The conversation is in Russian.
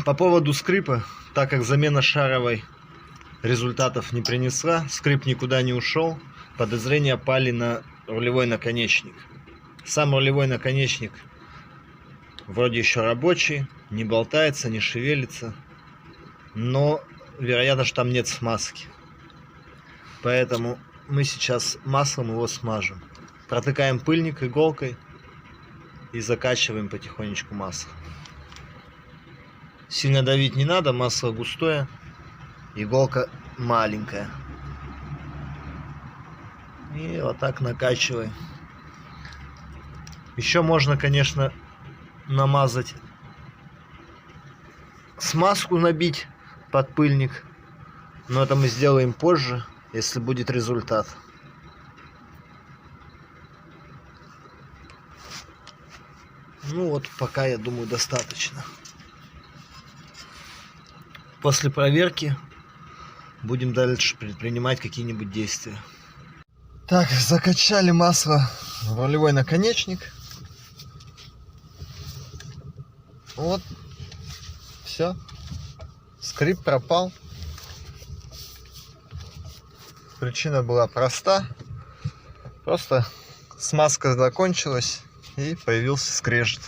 По поводу скрипа, так как замена шаровой результатов не принесла, скрип никуда не ушел, подозрения пали на рулевой наконечник. Сам рулевой наконечник вроде еще рабочий, не болтается, не шевелится, но вероятно, что там нет смазки. Поэтому мы сейчас маслом его смажем. Протыкаем пыльник иголкой и закачиваем потихонечку масло. Сильно давить не надо, масло густое, иголка маленькая. И вот так накачиваем. Еще можно, конечно, намазать смазку, набить под пыльник, но это мы сделаем позже, если будет результат. Ну вот, пока, я думаю, достаточно. После проверки будем дальше предпринимать какие-нибудь действия. Так, закачали масло в рулевой наконечник. Вот, все. Скрип пропал. Причина была проста. Просто смазка закончилась и появился скрежет.